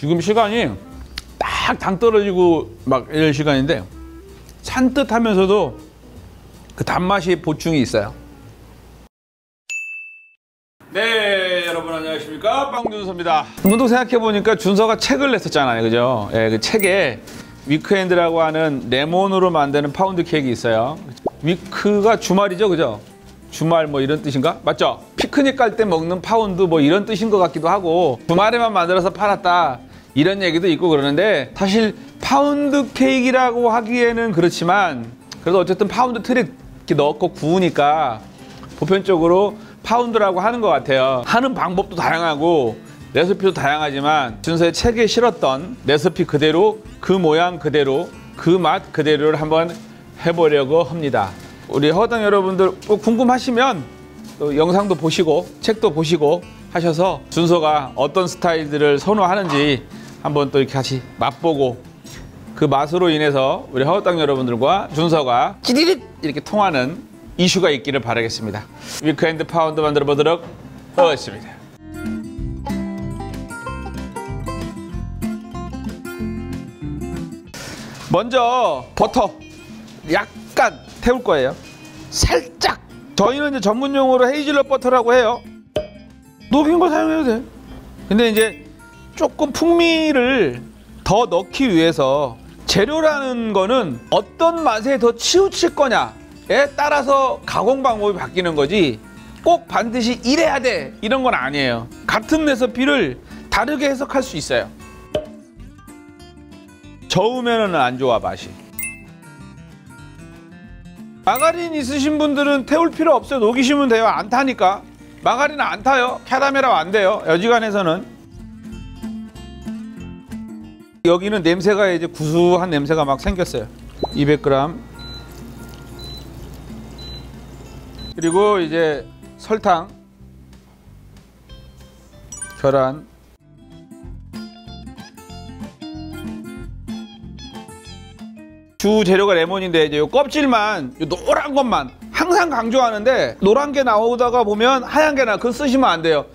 지금 시간이 딱 당 떨어지고 막 이럴 시간인데 산뜻하면서도 그 단맛이 보충이 있어요. 네, 여러분 안녕하십니까, 빵준서입니다. 문득 생각해보니까 준서가 책을 냈었잖아요, 그죠? 예, 그 책에 위크엔드라고 하는 레몬으로 만드는 파운드 케이크가 있어요. 위크가 주말이죠, 그죠? 주말 뭐 이런 뜻인가? 맞죠? 피크닉 갈 때 먹는 파운드 뭐 이런 뜻인 것 같기도 하고, 주말에만 만들어서 팔았다 이런 얘기도 있고 그러는데, 사실 파운드 케이크라고 하기에는 그렇지만 그래도 어쨌든 파운드 틀에 이렇게 넣고 구우니까 보편적으로 파운드라고 하는 것 같아요. 하는 방법도 다양하고 레시피도 다양하지만 준서의 책에 실었던 레시피 그대로, 그 모양 그대로, 그 맛 그대로를 한번 해보려고 합니다. 우리 허당 여러분들 꼭 궁금하시면 또 영상도 보시고 책도 보시고 하셔서 준서가 어떤 스타일들을 선호하는지 한번 또 이렇게 같이 맛보고, 그 맛으로 인해서 우리 허당 여러분들과 준서가 찌릿 이렇게 통하는 이슈가 있기를 바라겠습니다. 위크엔드 파운드 만들어 보도록 하겠습니다. 먼저 버터 약간 태울 거예요. 살짝. 저희는 이제 전문 용어로 헤이즐넛 버터라고 해요. 녹인 거 사용해도 돼. 근데 이제 조금 풍미를 더 넣기 위해서 재료라는 거는 어떤 맛에 더 치우칠 거냐에 따라서 가공 방법이 바뀌는 거지 꼭 반드시 이래야 돼 이런 건 아니에요. 같은 레시피를 다르게 해석할 수 있어요. 저으면은 안 좋아, 맛이. 마가린 있으신 분들은 태울 필요 없어요. 녹이시면 돼요. 안 타니까. 마가린은 안 타요. 캐러멜하고 안 돼요, 여지간해서는. 여기는 냄새가 이제 구수한 냄새가 막 생겼어요. 200g. 그리고 이제 설탕, 계란, 주 재료가 레몬인데 이제 요 껍질만, 요 노란 것만 항상 강조하는데, 노란 게 나오다가 보면 하얀 게 그거 쓰시면 안 돼요.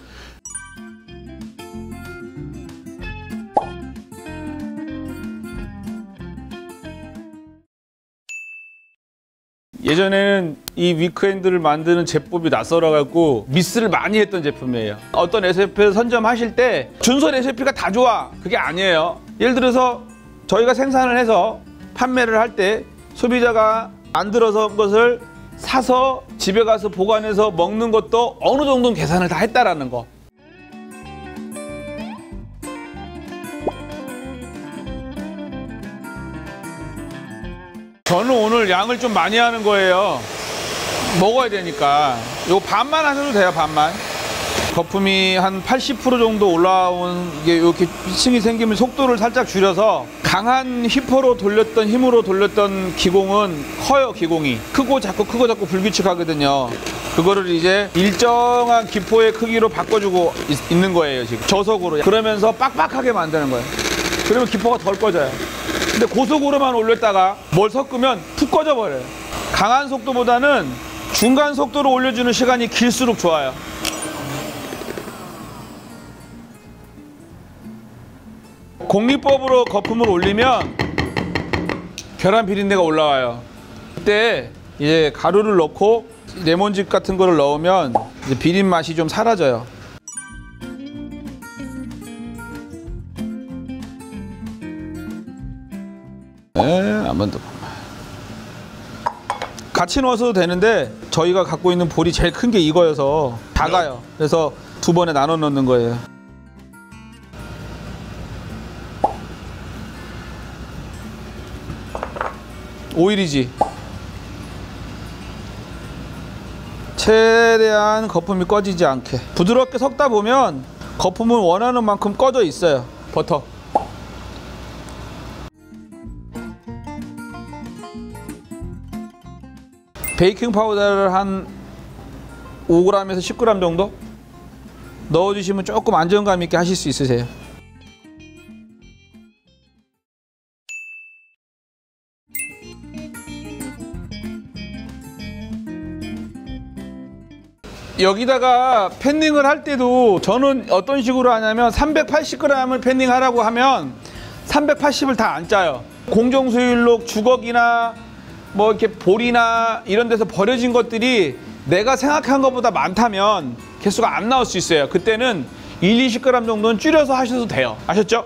예전에는 이 위크엔드를 만드는 제법이 낯설어갖고 미스를 많이 했던 제품이에요. 어떤 레시피를 선점하실 때 준서 레시피가 다 좋아, 그게 아니에요. 예를 들어서 저희가 생산을 해서 판매를 할 때 소비자가 만들어서 온 것을 사서 집에 가서 보관해서 먹는 것도 어느 정도는 계산을 다 했다라는 거. 저는 오늘 양을 좀 많이 하는 거예요. 먹어야 되니까. 요거 반만 하셔도 돼요, 반만. 거품이 한 80% 정도 올라온 게 이렇게 피층이 생기면 속도를 살짝 줄여서, 강한 힘으로 돌렸던 기공은 커요, 기공이. 크고 작고 불규칙하거든요. 그거를 이제 일정한 기포의 크기로 바꿔주고 있는 거예요, 지금. 저속으로. 그러면서 빡빡하게 만드는 거예요. 그러면 기포가 덜 꺼져요. 근데 고속으로만 올렸다가 뭘 섞으면 푹 꺼져 버려요. 강한 속도보다는 중간 속도로 올려주는 시간이 길수록 좋아요. 공리법으로 거품을 올리면 계란 비린내가 올라와요. 그때 이제 가루를 넣고 레몬즙 같은 거를 넣으면 이제 비린 맛이 좀 사라져요. 한 번 더. 같이 넣어서도 되는데 저희가 갖고 있는 볼이 제일 큰 게 이거여서 작아요. 그래서 두 번에 나눠 넣는 거예요. 오일이지. 최대한 거품이 꺼지지 않게 부드럽게 섞다 보면 거품은 원하는 만큼 꺼져 있어요. 버터. 베이킹 파우더를 한 5g에서 10g 정도 넣어주시면 조금 안정감 있게 하실 수 있으세요. 여기다가 팬닝을 할 때도 저는 어떤 식으로 하냐면 380g을 팬닝하라고 하면 380을 다 안 짜요. 공정수일록 주걱이나 뭐 이렇게 볼이나 이런 데서 버려진 것들이 내가 생각한 것보다 많다면 개수가 안 나올 수 있어요. 그때는 1-20g 정도는 줄여서 하셔도 돼요. 아셨죠?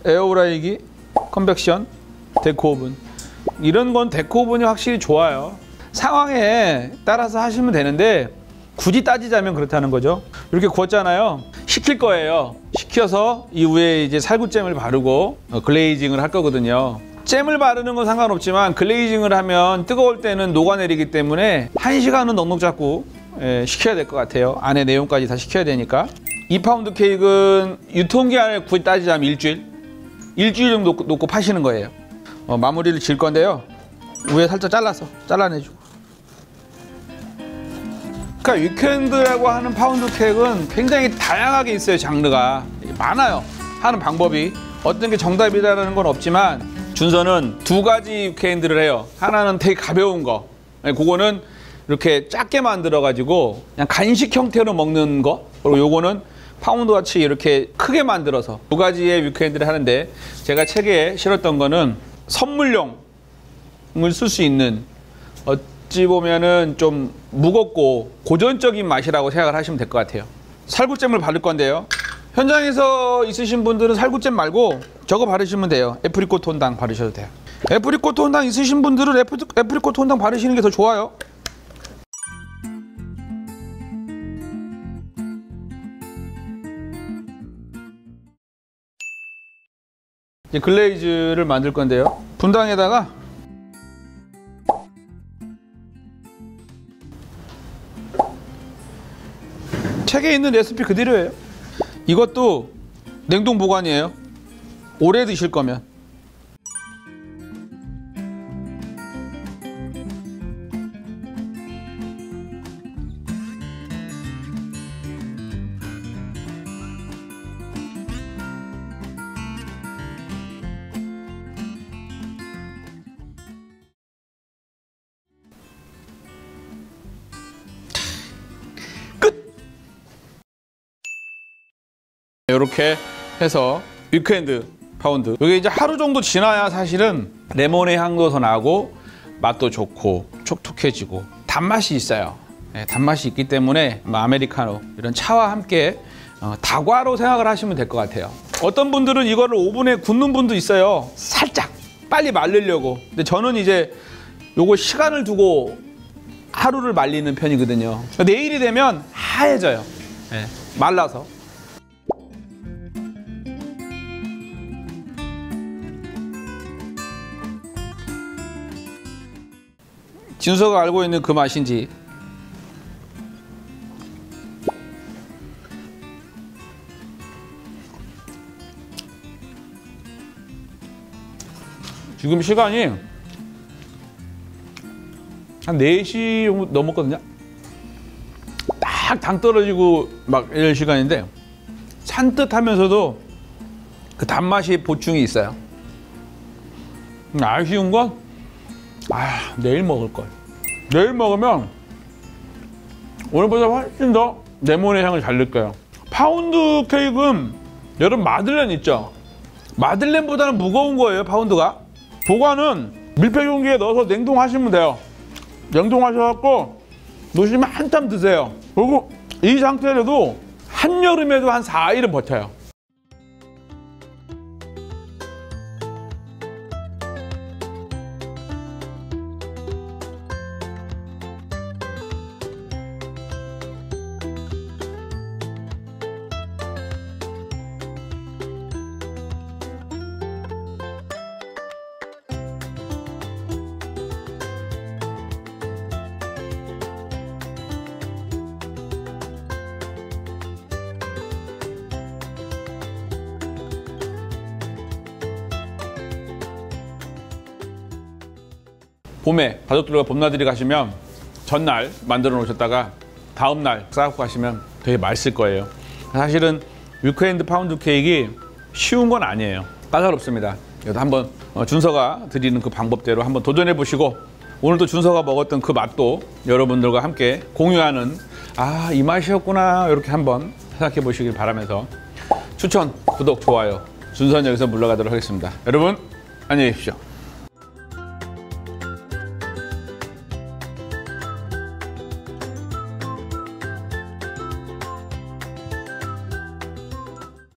에어프라이기, 컨벡션, 데코오븐. 이런 건 데코오븐이 확실히 좋아요. 상황에 따라서 하시면 되는데 굳이 따지자면 그렇다는 거죠. 이렇게 구웠잖아요. 식힐 거예요. 식혀서 이후에 이제 살구잼을 바르고 글레이징을 할 거거든요. 잼을 바르는 건 상관없지만 글레이징을 하면 뜨거울 때는 녹아내리기 때문에 1시간은 넉넉 잡고 식혀야 될 것 같아요. 안에 내용까지 다 식혀야 되니까. 2파운드 케이크는 유통기한을 굳이 따지자면 일주일 정도 놓고 파시는 거예요. 마무리를 질 건데요. 위에 살짝 잘라내주고. 그러니까 위켄드라고 하는 파운드 케이크는 굉장히 다양하게 있어요. 장르가 많아요. 하는 방법이 어떤 게 정답이라는 건 없지만 준서는 2가지 위켄드를 해요. 하나는 되게 가벼운 거, 그거는 이렇게 작게 만들어 가지고 그냥 간식 형태로 먹는 거. 그리고 요거는 파운드 같이 이렇게 크게 만들어서 2가지의 위크엔드를 하는데, 제가 책에 실었던 거는 선물용을 쓸 수 있는, 어찌 보면은 좀 무겁고 고전적인 맛이라고 생각을 하시면 될 것 같아요. 살구잼을 바를 건데요. 현장에서 있으신 분들은 살구잼 말고 저거 바르시면 돼요. 애프리코트 혼당 바르셔도 돼요. 애프리코트 혼당 있으신 분들은 애프리코트 혼당 바르시는 게 더 좋아요. 이제 글레이즈를 만들 건데요. 분당에다가 책에 있는 레시피 그대로예요. 이것도 냉동 보관이에요. 오래 드실 거면. 이렇게 해서 위크엔드 파운드. 이게 이제 하루 정도 지나야 사실은 레몬의 향도 더 나고 맛도 좋고 촉촉해지고 단맛이 있어요. 네, 단맛이 있기 때문에 아메리카노 이런 차와 함께 다과로 생각을 하시면 될 것 같아요. 어떤 분들은 이거를 오븐에 굽는 분도 있어요. 살짝 빨리 말리려고. 근데 저는 이제 요거 시간을 두고 하루를 말리는 편이거든요. 내일이 되면 하얘져요. 네, 말라서. 준서가 알고 있는 그 맛인지. 지금 시간이 한 4시 넘었거든요. 딱 당 떨어지고 막 이런 시간인데 산뜻하면서도 그 단맛이 보충이 있어요. 아쉬운 건 내일 먹을 걸. 내일 먹으면 오늘보다 훨씬 더 레몬의 향을 잘 느껴요. 파운드 케이크는 여러분 마들렌 있죠? 마들렌보다는 무거운 거예요, 파운드가. 보관은 밀폐 용기에 넣어서 냉동하시면 돼요. 냉동하셔갖고 놓으시면 한참 드세요. 그리고 이 상태로도 한여름에도 한 4일은 버텨요. 봄에 가족들과 봄나들이 가시면 전날 만들어 놓으셨다가 다음날 싸갖고 가시면 되게 맛있을 거예요. 사실은 위크엔드 파운드 케이크 쉬운 건 아니에요. 까다롭습니다. 그래도 한번 준서가 드리는 그 방법대로 한번 도전해 보시고, 오늘도 준서가 먹었던 그 맛도 여러분들과 함께 공유하는, 아, 이 맛이었구나, 이렇게 한번 생각해 보시길 바라면서 추천, 구독, 좋아요, 준서는 여기서 물러가도록 하겠습니다. 여러분 안녕히 계십시오.